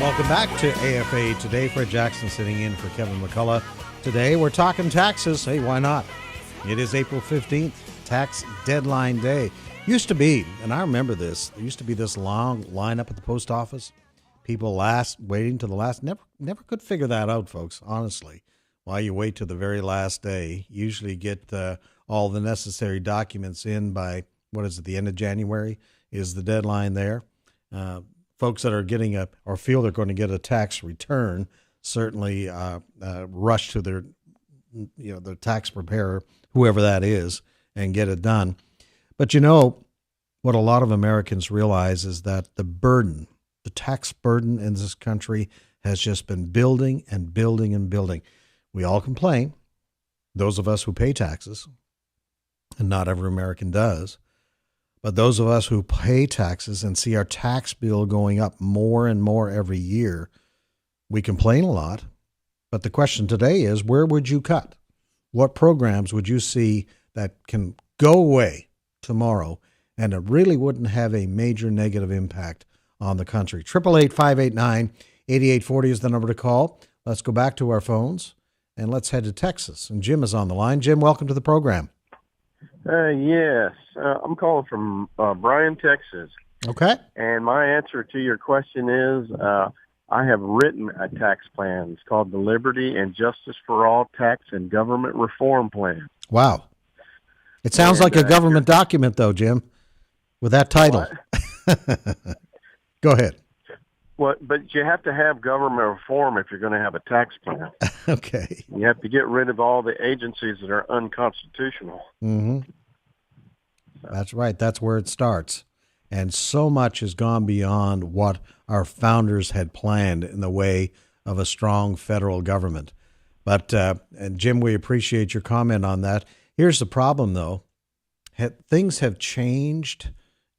Welcome back to AFA Today. Fred Jackson sitting in for Kevin McCullough. Today we're talking taxes. Hey, why not? It is April 15th, tax deadline day. Used to be, and I remember this, there used to be this long lineup at the post office. People waiting to the last. Never could figure that out, folks, honestly. Why you wait to the very last day. Usually get all the necessary documents in by, the end of January is the deadline there. Folks that are getting or feel they're going to get a tax return certainly rush to their tax preparer, whoever that is, and get it done. But what a lot of Americans realize is that the tax burden in this country has just been building and building and building. We all complain, those of us who pay taxes, and not every American does. But those of us who pay taxes and see our tax bill going up more and more every year, we complain a lot. But the question today is, where would you cut? What programs would you see that can go away tomorrow and it really wouldn't have a major negative impact on the country? 888-589-8840 is the number to call. Let's go back to our phones and let's head to Texas. And Jim is on the line. Jim, welcome to the program. Yes. I'm calling from Bryan, Texas. Okay. And my answer to your question is I have written a tax plan. It's called the Liberty and Justice for All Tax and Government Reform Plan. Wow. It sounds like a government document, though, Jim, with that title. Go ahead. But you have to have government reform if you're going to have a tax plan. Okay. You have to get rid of all the agencies that are unconstitutional. Mm-hmm. That's right. That's where it starts. And so much has gone beyond what our founders had planned in the way of a strong federal government. But, and Jim, we appreciate your comment on that. Here's the problem, though. Things have changed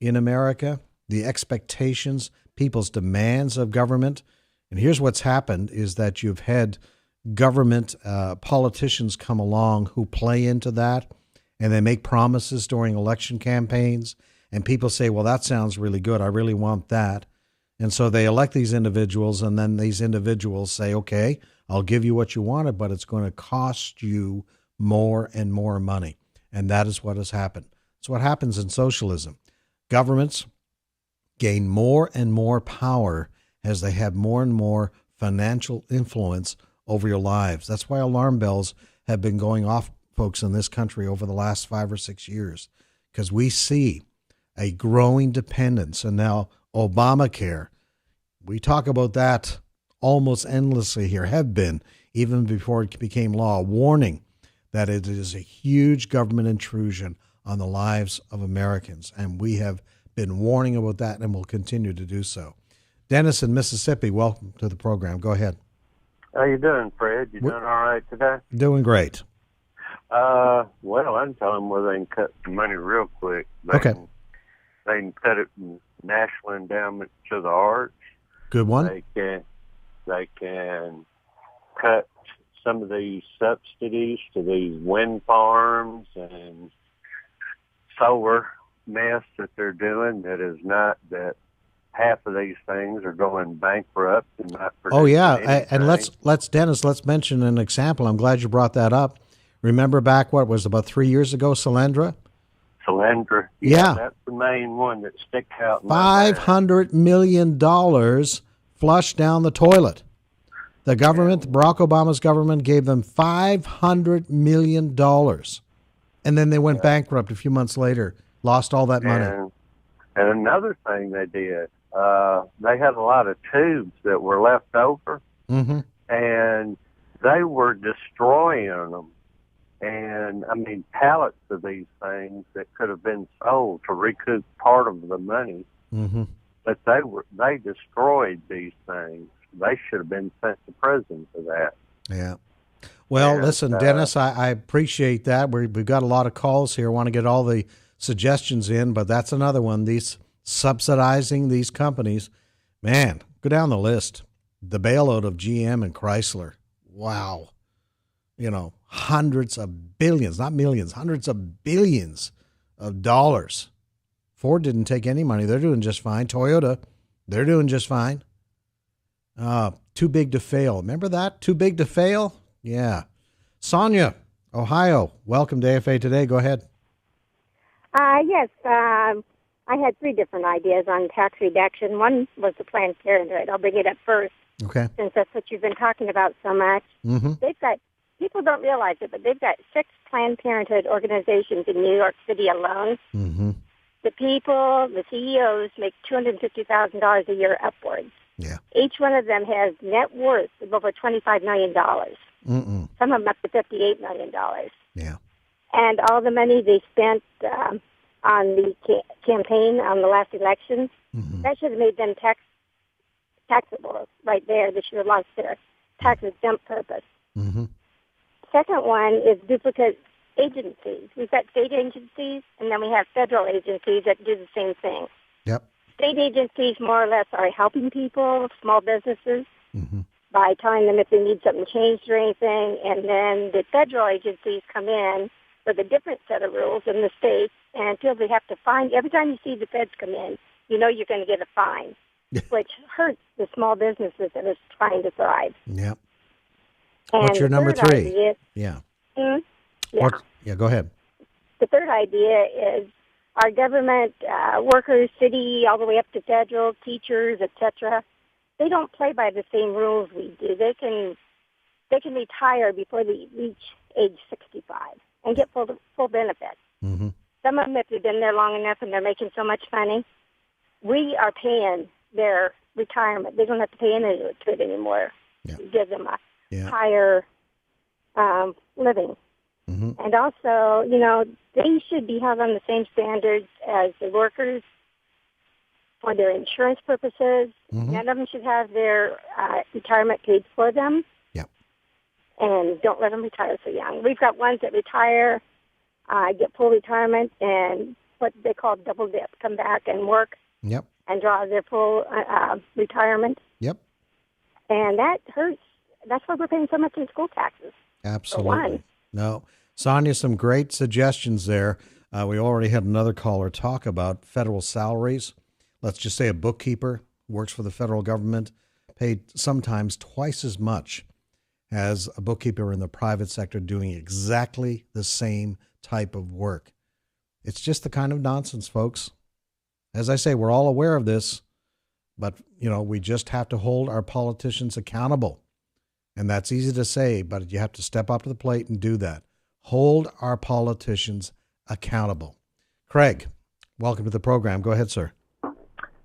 in America. The expectations, people's demands of government. And here's what's happened is that you've had government politicians come along who play into that, and they make promises during election campaigns, and people say, well, that sounds really good. I really want that. And so they elect these individuals, and then these individuals say, okay, I'll give you what you wanted, but it's going to cost you more and more money. And that is what has happened. It's what happens in socialism. Governments gain more and more power as they have more and more financial influence over your lives. That's why alarm bells have been going off, folks, in this country over the last 5 or 6 years, because we see a growing dependence. And now Obamacare, we talk about that almost endlessly here, have been, even before it became law, warning that it is a huge government intrusion on the lives of Americans. And we have been warning about that and will continue to do so. Dennis in Mississippi, welcome to the program. Go ahead. How you doing, Fred? You doing all right today? Doing great. Well, I'm telling them where they can cut some money real quick. They can cut it from National Endowment to the Arts. Good one. They can cut some of these subsidies to these wind farms and solar mess that they're doing. That is not that half of these things are going bankrupt and not producing anything. And let's mention an example. I'm glad you brought that up. Remember back, what was about 3 years ago, Solyndra? Solyndra. Yeah. That's the main one that sticks out. $500 million flushed down the toilet. The government, Barack Obama's government, gave them $500 million. And then they went bankrupt a few months later, lost all that money. And another thing they did, they had a lot of tubes that were left over, and they were destroying them. And, I mean, pallets of these things that could have been sold to recoup part of the money. But they destroyed these things. They should have been sent to prison for that. Yeah. Well, listen, Dennis, I appreciate that. We've got a lot of calls here. I want to get all the suggestions in, but that's another one. These subsidizing these companies, man, go down the list. The bailout of GM and Chrysler. Wow. Hundreds of billions, not millions, hundreds of billions of dollars. Ford didn't take any money. They're doing just fine. Toyota, they're doing just fine. Too big to fail. Remember that? Too big to fail? Yeah. Sonia, Ohio, welcome to AFA Today. Go ahead. Yes. I had three different ideas on tax reduction. One was the Planned Parenthood. I'll bring it up first. Okay. Since that's what you've been talking about so much. Mm-hmm. They've got, people don't realize it, but they've got 6 Planned Parenthood organizations in New York City alone. Mm-hmm. The people, the CEOs, make $250,000 a year upwards. Yeah. Each one of them has net worth of over $25 million. Mm-mm. Some of them up to $58 million. Yeah. And all the money they spent on the campaign on the last election, that should have made them taxable right there. They should have lost their tax exempt purpose. Mm-hmm. Second one is duplicate agencies. We've got state agencies, and then we have federal agencies that do the same thing. Yep. State agencies more or less are helping people, small businesses, by telling them if they need something changed or anything, and then the federal agencies come in with a different set of rules in the states and feel they have to fine. Every time you see the feds come in, you know you're going to get a fine, which hurts the small businesses that are trying to thrive. Yep. And what's your number 3? Idea, yeah. Yeah. Go ahead. The third idea is our government workers, city, all the way up to federal, teachers, etc. They don't play by the same rules we do. They can retire before they reach age 65 and get full benefits. Mm-hmm. Some of them, if they've been there long enough and they're making so much money, we are paying their retirement. They don't have to pay into it anymore. Yeah. We give them a Yeah. higher living. Mm-hmm. And also, you know, they should be held on the same standards as the workers for their insurance purposes. Mm-hmm. None of them should have their retirement paid for them. Yep. And don't let them retire so young. We've got ones that retire, get full retirement, and what they call double dip, come back and work Yep. and draw their full retirement. Yep. And that hurts. That's why we're paying so much in school taxes. Absolutely. No. Sonia, some great suggestions there. We already had another caller talk about federal salaries. Let's just say a bookkeeper works for the federal government, paid sometimes twice as much as a bookkeeper in the private sector doing exactly the same type of work. It's just the kind of nonsense, folks. As I say, we're all aware of this, but, you know, we just have to hold our politicians accountable. And that's easy to say, but you have to step up to the plate and do that. Hold our politicians accountable. Craig, welcome to the program. Go ahead, sir.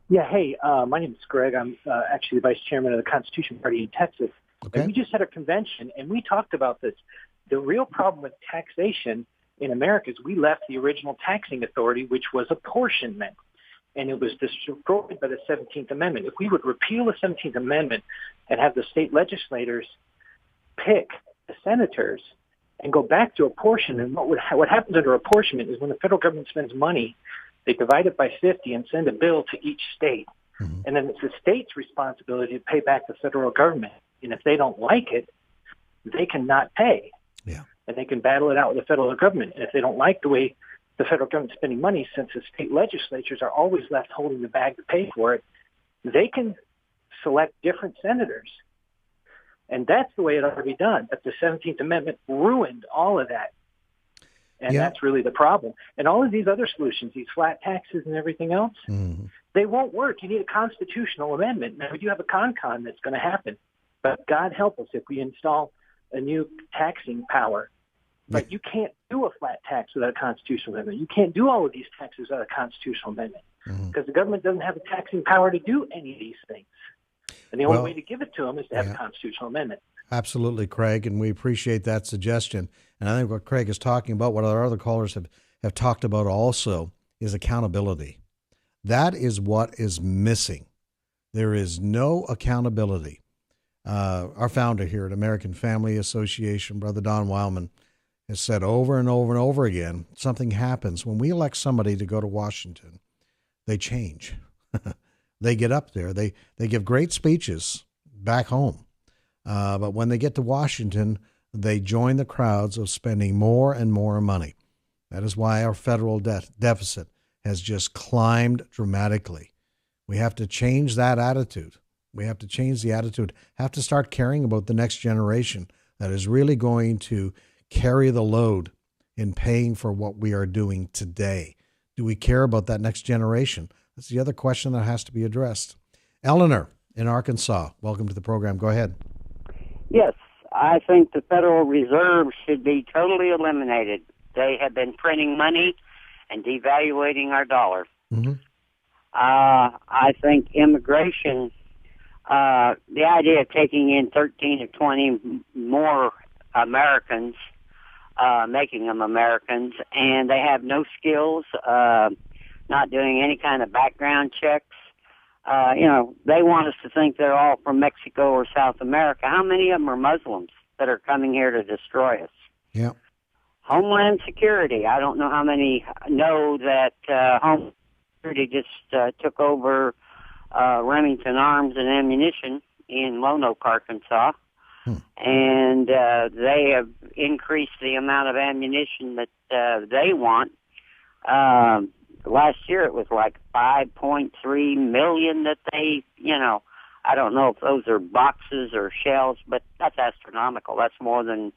Yeah, hey, my name is Greg. I'm actually the vice chairman of the Constitution Party in Texas. Okay. And we just had a convention, and we talked about this. The real problem with taxation in America is we left the original taxing authority, which was apportionment, and it was destroyed by the 17th Amendment. If we would repeal the 17th Amendment and have the state legislators pick the senators and go back to apportionment, what happens under apportionment is when the federal government spends money, they divide it by 50 and send a bill to each state. Mm-hmm. And then it's the state's responsibility to pay back the federal government. And if they don't like it, they cannot pay. Yeah. And they can battle it out with the federal government. And if they don't like the way the federal government's spending money, since the state legislatures are always left holding the bag to pay for it, they can select different senators. And that's the way it ought to be done. But the 17th Amendment ruined all of that. And that's really the problem. And all of these other solutions, these flat taxes and everything else, they won't work. You need a constitutional amendment. Now, we do have a con that's going to happen. But God help us if we install a new taxing power. But you can't do a flat tax without a constitutional amendment. You can't do all of these taxes without a constitutional amendment because the government doesn't have the taxing power to do any of these things. And the only way to give it to them is to have a constitutional amendment. Absolutely, Craig, and we appreciate that suggestion. And I think what Craig is talking about, what our other callers have talked about also, is accountability. That is what is missing. There is no accountability. Our founder here at American Family Association, Brother Don Wildman, has said over and over and over again, something happens. When we elect somebody to go to Washington, they change. They get up there. They give great speeches back home. But when they get to Washington, they join the crowds of spending more and more money. That is why our federal deficit has just climbed dramatically. We have to change that attitude. We have to change the attitude, have to start caring about the next generation that is really going to carry the load in paying for what we are doing today. Do we care about that next generation? That's the other question that has to be addressed. Eleanor in Arkansas, welcome to the program. Go ahead. Yes, I think the Federal Reserve should be totally eliminated. They have been printing money and devaluating our dollar. Mm-hmm. I think immigration, the idea of taking in 13 or 20 more Americans, making them Americans, and they have no skills, not doing any kind of background checks. They want us to think they're all from Mexico or South America. How many of them are Muslims that are coming here to destroy us? Yeah. Homeland Security. I don't know how many know that Homeland Security just took over Remington Arms and Ammunition in Lonoke, Arkansas. And they have increased the amount of ammunition that they want. Last year it was like 5.3 million that they, I don't know if those are boxes or shells, but that's astronomical. That's more than,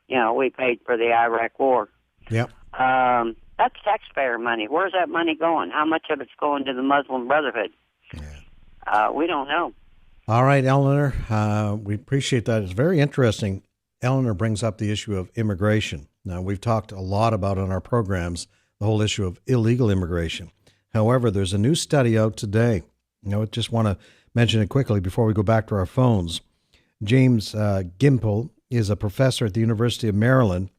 we paid for the Iraq war. Yep. That's taxpayer money. Where's that money going? How much of it's going to the Muslim Brotherhood? Yeah. We don't know. All right, Eleanor, we appreciate that. It's very interesting. Eleanor brings up the issue of immigration. Now, we've talked a lot about on our programs the whole issue of illegal immigration. However, there's a new study out today. I just want to mention it quickly before we go back to our phones. James Gimple is a professor at the University of Maryland,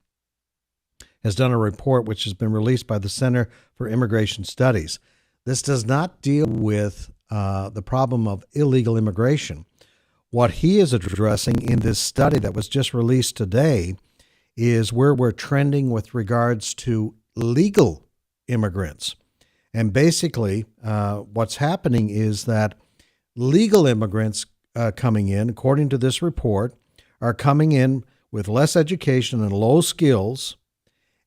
has done a report which has been released by the Center for Immigration Studies. This does not deal with the problem of illegal immigration. What he is addressing in this study that was just released today is where we're trending with regards to legal immigrants. And basically, what's happening is that legal immigrants coming in, according to this report, are coming in with less education and low skills,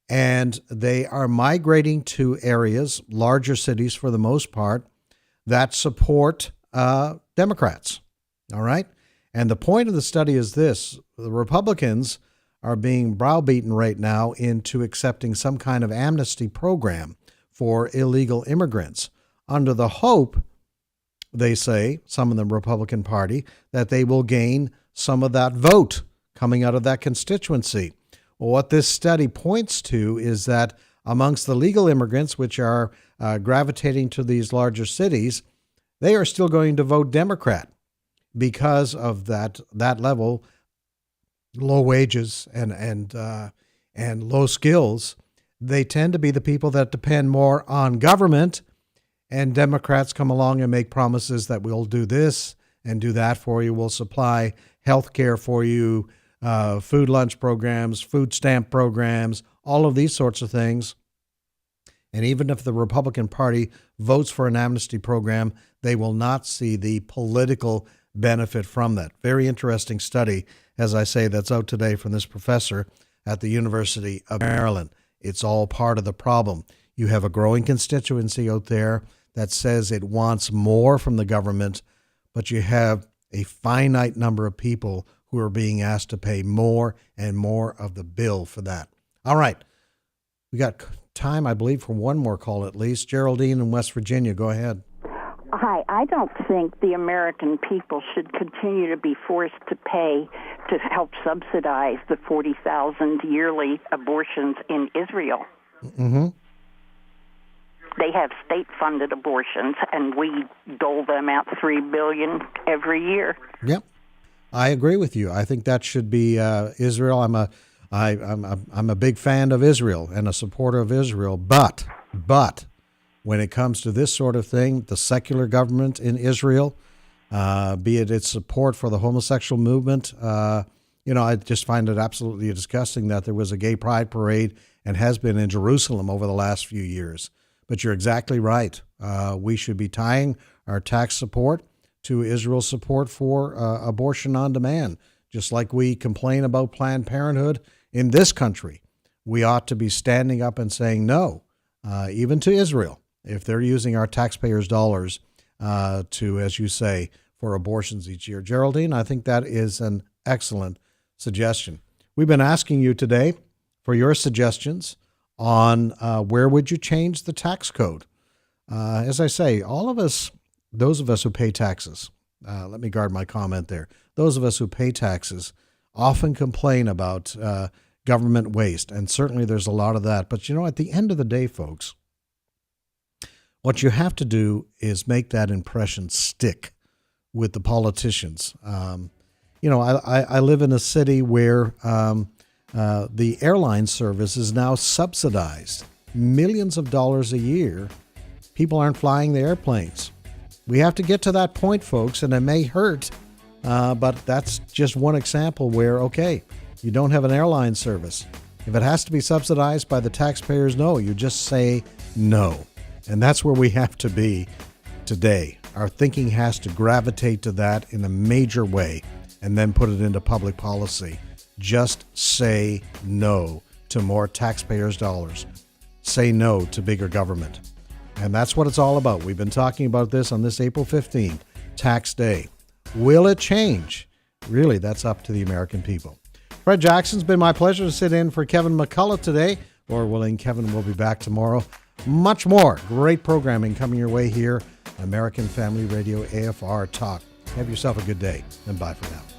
and they are migrating to areas, larger cities for the most part, that support Democrats. All right? And the point of the study is this: the Republicans are being browbeaten right now into accepting some kind of amnesty program for illegal immigrants under the hope, they say, some in the Republican Party, that they will gain some of that vote coming out of that constituency. Well, what this study points to is that amongst the legal immigrants, which are gravitating to these larger cities, they are still going to vote Democrat because of that level, low wages and low skills. They tend to be the people that depend more on government, and Democrats come along and make promises that we'll do this and do that for you. We'll supply health care for you, food lunch programs, food stamp programs, all of these sorts of things. And even if the Republican Party votes for an amnesty program, they will not see the political benefit from that. Very interesting study, as I say, that's out today from this professor at the University of Maryland. It's all part of the problem. You have a growing constituency out there that says it wants more from the government, but you have a finite number of people who are being asked to pay more and more of the bill for that. All right. We got time, I believe, for one more call at least. Geraldine in West Virginia, go ahead. Hi, I don't think the American people should continue to be forced to pay to help subsidize the 40,000 yearly abortions in Israel. Mm-hmm. They have state-funded abortions, and we dole them out $3 billion every year. Yep, I agree with you. I think that should be Israel. I'm a big fan of Israel and a supporter of Israel, but when it comes to this sort of thing, the secular government in Israel, be it its support for the homosexual movement, I just find it absolutely disgusting that there was a gay pride parade and has been in Jerusalem over the last few years. But you're exactly right. We should be tying our tax support to Israel's support for abortion on demand. Just like we complain about Planned Parenthood in this country, we ought to be standing up and saying no, even to Israel, if they're using our taxpayers' dollars to, as you say, for abortions each year. Geraldine, I think that is an excellent suggestion. We've been asking you today for your suggestions on where would you change the tax code. As I say, all of us, those of us who pay taxes, let me guard my comment there. Those of us who pay taxes often complain about government waste, and certainly there's a lot of that. But, at the end of the day, folks, what you have to do is make that impression stick with the politicians. I live in a city where the airline service is now subsidized. Millions of dollars a year. People aren't flying the airplanes. We have to get to that point, folks, and it may hurt, but that's just one example where, okay, you don't have an airline service. If it has to be subsidized by the taxpayers, no, you just say no. And that's where we have to be today. Our thinking has to gravitate to that in a major way and then put it into public policy. Just say no to more taxpayers' dollars. Say no to bigger government. And that's what it's all about. We've been talking about this on this April 15th, Tax Day. Will it change? Really, that's up to the American people. Fred Jackson's been my pleasure to sit in for Kevin McCullough today. Lord willing, Kevin will be back tomorrow. Much more great programming coming your way here, American Family Radio AFR Talk. Have yourself a good day, and bye for now.